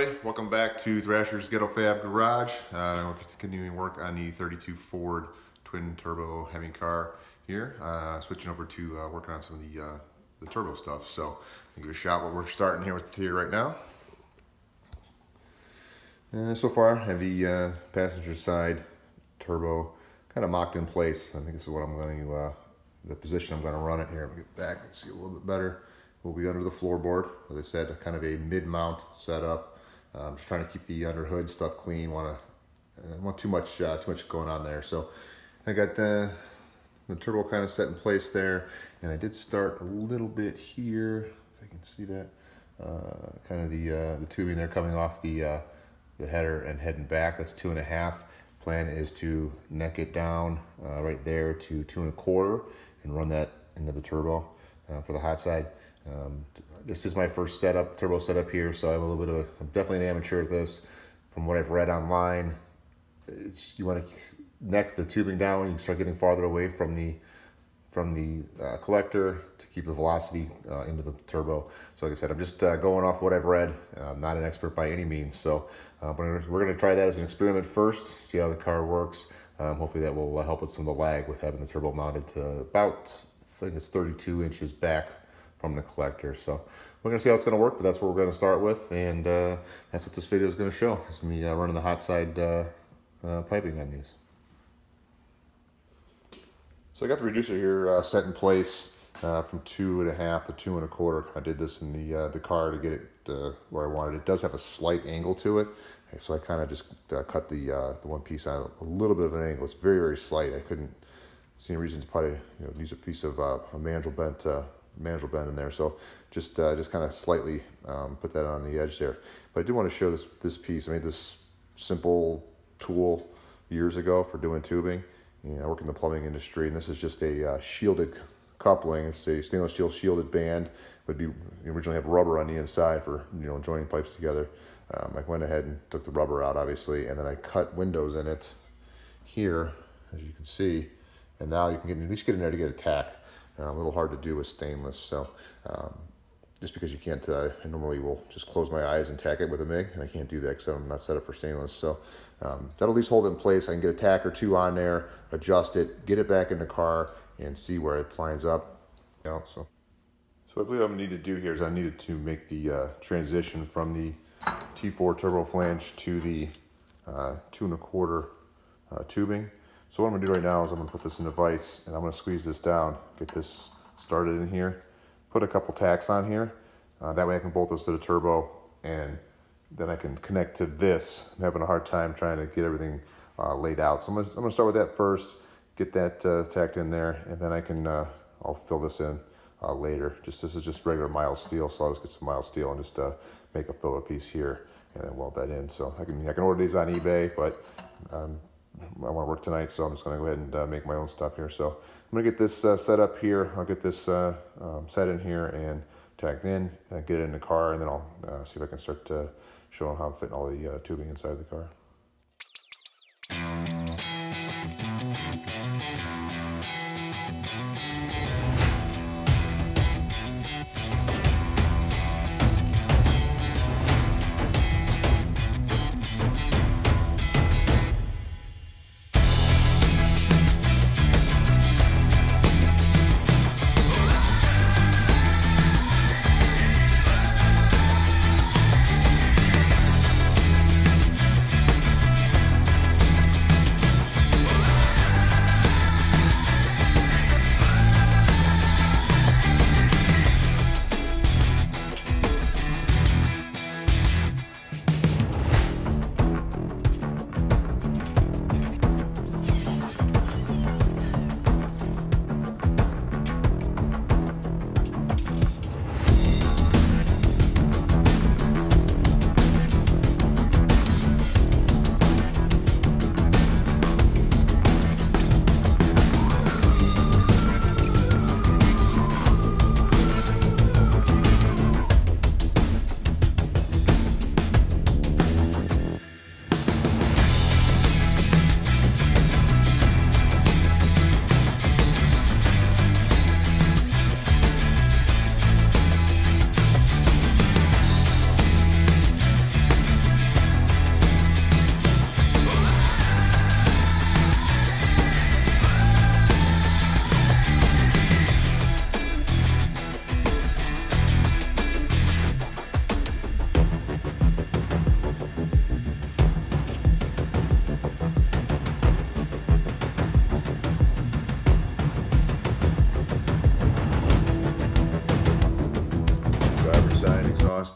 everybody, welcome back to Thrasher's Ghetto Fab Garage. We're continuing work on the 32 Ford twin turbo Hemi car here. Switching over to working on some of the turbo stuff. So I'll give you a shot what we're starting here with right now. So far, I have the passenger side turbo kind of mocked in place. I think this is what I'm going to, the position I'm going to run it here. Let me get back and see a little bit better. We'll be under the floorboard, as I said, kind of a mid-mount setup. Just trying to keep the under hood stuff clean. Want too much going on there. So I got the turbo kind of set in place there, and I did start a little bit here, if I can see that, kind of the tubing there coming off the header and heading back. That's 2.5. Plan is to neck it down right there to 2 1/4 and run that into the turbo for the hot side. This is my first turbo setup here, so I'm definitely an amateur at this. From what I've read online, you want to neck the tubing down. You start getting farther away from the collector to keep the velocity into the turbo. So like I said, I'm just going off what I've read. I'm not an expert by any means, so but we're going to try that as an experiment first, see how the car works. Hopefully that will help with some of the lag with having the turbo mounted to about, I think it's 32 inches back from the collector. So we're going to see how it's going to work, but that's what we're going to start with, and that's what this video is going to show. It's me running the hot side piping on these. So I got the reducer here set in place from 2.5 to 2 1/4. I did this in the car to get it where I wanted it. It does have a slight angle to it, so I kind of just cut the one piece on a little bit of an angle. It's very, very slight. I couldn't see any reason to probably use a piece of a mandrel bend in there. So just kind of slightly put that on the edge there. But I do want to show this piece. I made this simple tool years ago for doing tubing. I work in the plumbing industry, and this is just a shielded coupling. It's a stainless steel shielded band. You originally have rubber on the inside for joining pipes together. I went ahead and took the rubber out, obviously, and then I cut windows in it here, as you can see. And now you can at least get in there to get a tack. A little hard to do with stainless, so just because you can't, I normally will just close my eyes and tack it with a MIG, and I can't do that because I'm not set up for stainless. So that'll at least hold it in place. I can get a tack or two on there, adjust it, get it back in the car, and see where it lines up. So what I believe I'm gonna need to do here is I needed to make the transition from the T4 turbo flange to the 2 1/4 tubing. So what I'm going to do right now is I'm going to put this in a vise, and I'm going to squeeze this down, get this started in here, put a couple tacks on here. That way I can bolt this to the turbo, and then I can connect to this. I'm having a hard time trying to get everything laid out. So I'm going to start with that first, get that tacked in there, and then I'll fill this in later. This is just regular mild steel, so I'll just get some mild steel and just make a filler piece here and then weld that in. So I can order these on eBay, but I want to work tonight, so I'm just going to go ahead and make my own stuff here. So I'm going to get this set up here. I'll get this set in here and tacked in, and get it in the car, and then I'll see if I can start showing how I'm fitting all the tubing inside the car.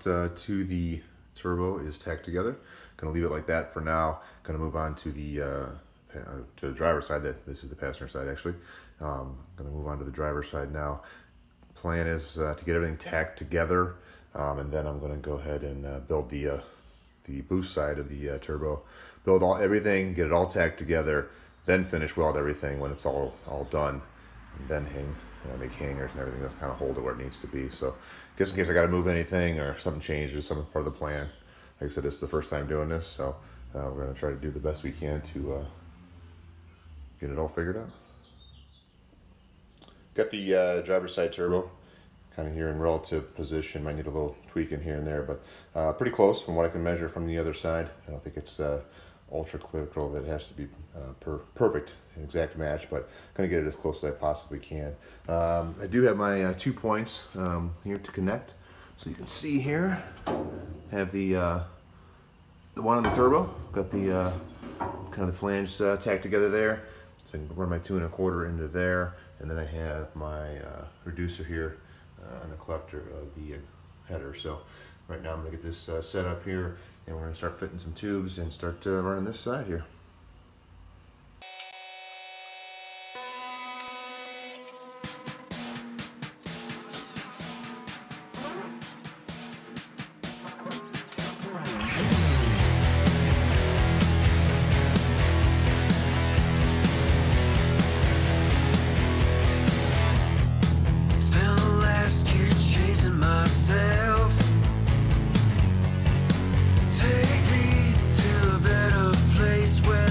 to the turbo is tacked together. Gonna leave it like that for now. Gonna move on to the driver's side. This is the passenger side actually. Gonna move on to the driver's side now. Plan is to get everything tacked together, and then I'm gonna go ahead and build the boost side of the turbo. Build everything, get it all tacked together, then finish weld everything when it's all done, and then make hangers and everything to kind of hold it where it needs to be. So just in case I got to move anything or something changes, some part of the plan. Like I said, this is the first time doing this, so we're going to try to do the best we can to get it all figured out. Got the driver's side turbo kind of here in relative position. Might need a little tweaking here and there, but pretty close from what I can measure from the other side. I don't think it's ultra critical that it has to be perfect, an exact match, but going to get it as close as I possibly can. I do have my 2 points here to connect. So you can see here, have the one on the turbo, got the kind of the flange tacked together there. So I can run my 2 1/4 into there, and then I have my reducer here on the collector of the header. So right now I'm going to get this set up here, and we're going to start fitting some tubes and start running this side here. Take me to a better place where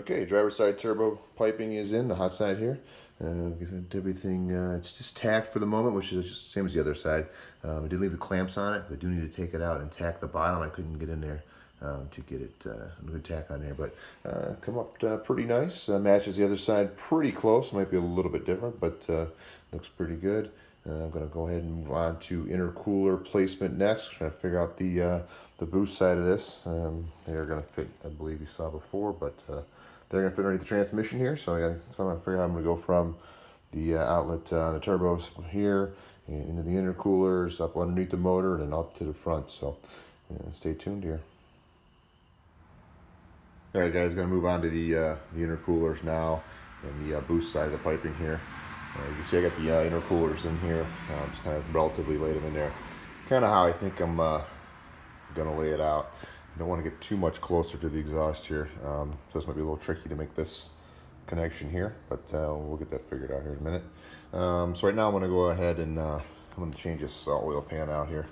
Okay, driver's side turbo piping is in, the hot side here. Everything, it's just tacked for the moment, which is just the same as the other side. I did leave the clamps on it. I do need to take it out and tack the bottom. I couldn't get in there to get it a good tack on there, but come up pretty nice. Matches the other side pretty close. Might be a little bit different, but looks pretty good. I'm going to go ahead and move on to intercooler placement next. Trying to figure out the boost side of this. They're going to fit, I believe you saw before, but they're going to fit underneath the transmission here. So that's why I'm going to figure out how I'm going to go from the outlet on the turbos here into the intercoolers, up underneath the motor, and then up to the front. So stay tuned here. All right, guys, going to move on to the intercoolers now and the boost side of the piping here. You can see I got the intercoolers in here. Just kind of relatively laid them in there. Kind of how I think I'm going to lay it out. I don't want to get too much closer to the exhaust here. So this might be a little tricky to make this connection here, but we'll get that figured out here in a minute. So right now I'm going to go ahead and I'm going to change this oil pan out here.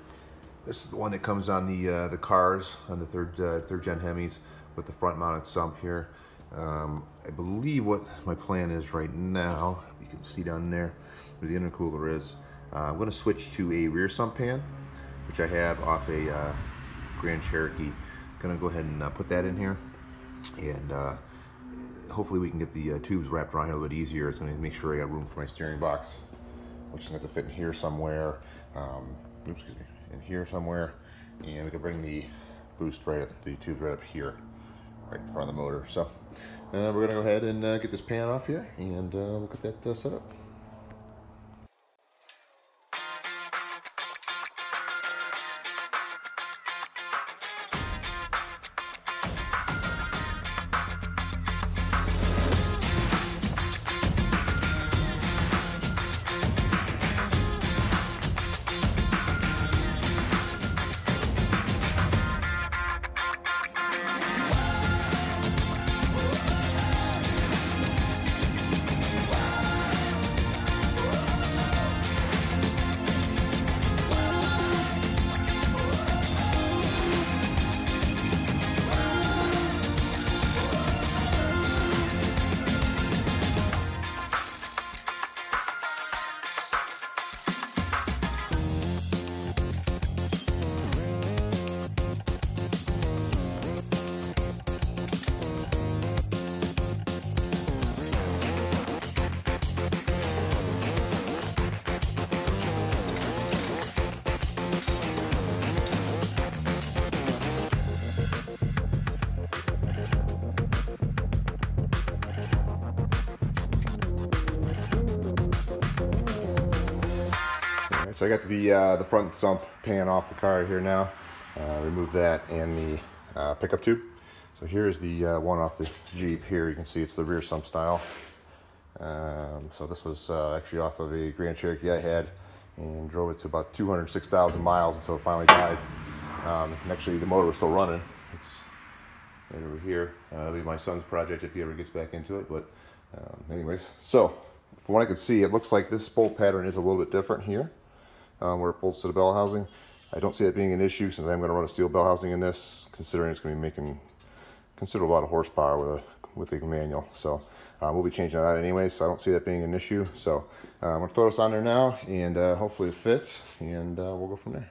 This is the one that comes on the cars, on the third gen Hemis, with the front mounted sump here. I believe what my plan is right now, you can see down there where the intercooler is, I'm going to switch to a rear sump pan, which I have off a Grand Cherokee. Going to go ahead and put that in here, and hopefully we can get the tubes wrapped around here a little bit easier. It's going to make sure I got room for my steering box, which is going to have to fit in here somewhere. Excuse me, in here somewhere, and we can bring the boost right up, the tube right up here, right in front of the motor. So we're going to go ahead and get this pan off here, and we'll get that set up. So I got the front sump pan off the car here now. Remove that and the pickup tube. So here's the one off the Jeep here. You can see it's the rear sump style. So this was actually off of a Grand Cherokee I had, and drove it to about 206,000 miles until it finally died. And actually the motor was still running. It's right over here. It'll be my son's project if he ever gets back into it. But anyways, so from what I could see, it looks like this bolt pattern is a little bit different here. Where it bolts to the bell housing. I don't see that being an issue since I'm going to run a steel bell housing in this, considering it's going to be making considerable amount of horsepower with a manual. So we'll be changing that anyway, so I don't see that being an issue. So I'm going to throw this on there now, and hopefully it fits, and we'll go from there.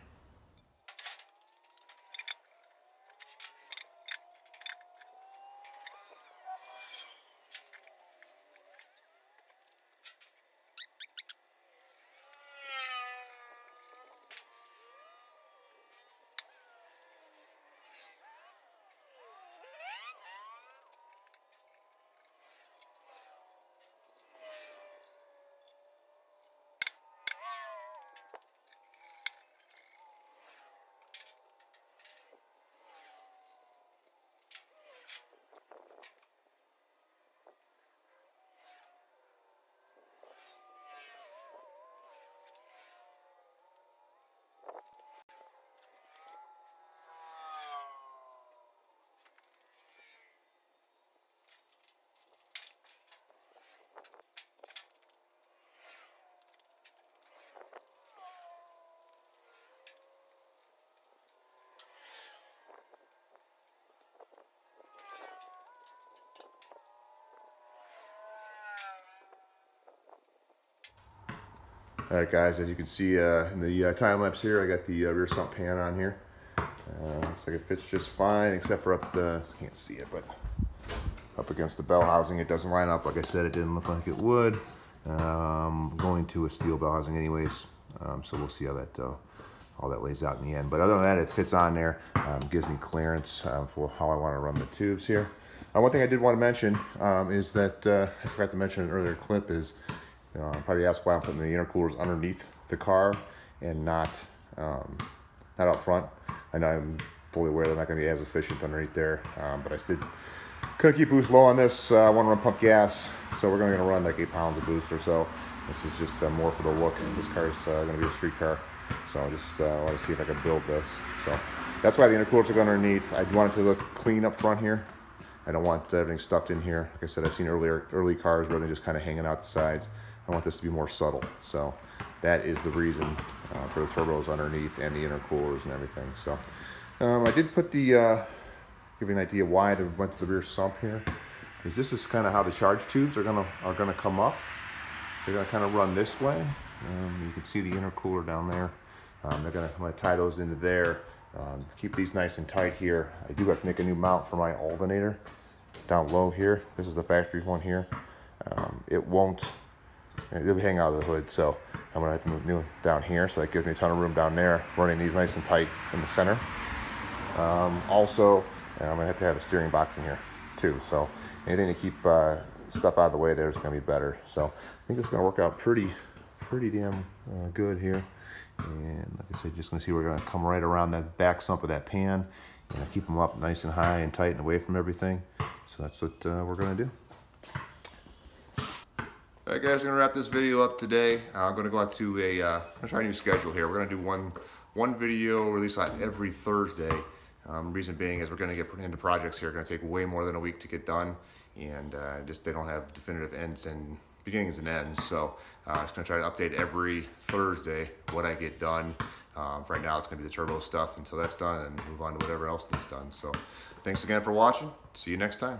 All right, guys, as you can see in the time lapse here, I got the rear sump pan on here. Looks like it fits just fine, except for up the, can't see it, but up against the bell housing, it doesn't line up. Like I said, it didn't look like it would. Going to a steel bell housing anyways, so we'll see how that all that lays out in the end. But other than that, it fits on there. Gives me clearance for how I want to run the tubes here. One thing I did want to mention is that I forgot to mention in an earlier clip is, probably ask why I'm putting the intercoolers underneath the car and not out front. I know I'm fully aware they're not going to be as efficient underneath there, but I still couldn't keep boost low on this. I want to run pump gas, so we're going to run like 8 pounds of boost or so. This is just more for the look. This car is going to be a street car, so I just want to see if I can build this. So that's why the intercoolers are going underneath. I want it to look clean up front here. I don't want everything stuffed in here. Like I said, I've seen early cars where they're just kind of hanging out the sides. I want this to be more subtle. So that is the reason for the turbos underneath and the intercoolers and everything. So I did put the, give you an idea why I went to the rear sump here. This is kind of how the charge tubes are gonna come up. They're gonna kind of run this way. You can see the intercooler down there. I'm gonna tie those into there. To keep these nice and tight here, I do have to make a new mount for my alternator down low here. This is the factory one here. It'll be hanging out of the hood, so I'm gonna have to move new down here, so that gives me a ton of room down there, running these nice and tight in the center. Also, I'm gonna have to have a steering box in here too, so anything to keep stuff out of the way there is gonna be better. So I think it's gonna work out pretty damn good here. And like I said, just gonna see we're gonna come right around that back sump of that pan and keep them up nice and high and tight and away from everything. So that's what we're gonna do. All right, guys, I'm gonna wrap this video up today. I'm gonna go out to I'm gonna try a new schedule here. We're gonna do one video release every Thursday. Reason being is we're gonna get into projects here. Gonna take way more than a week to get done, and just they don't have definitive ends and beginnings and ends. So I'm just gonna try to update every Thursday what I get done. Right now it's gonna be the turbo stuff until that's done, and move on to whatever else needs done. So thanks again for watching. See you next time.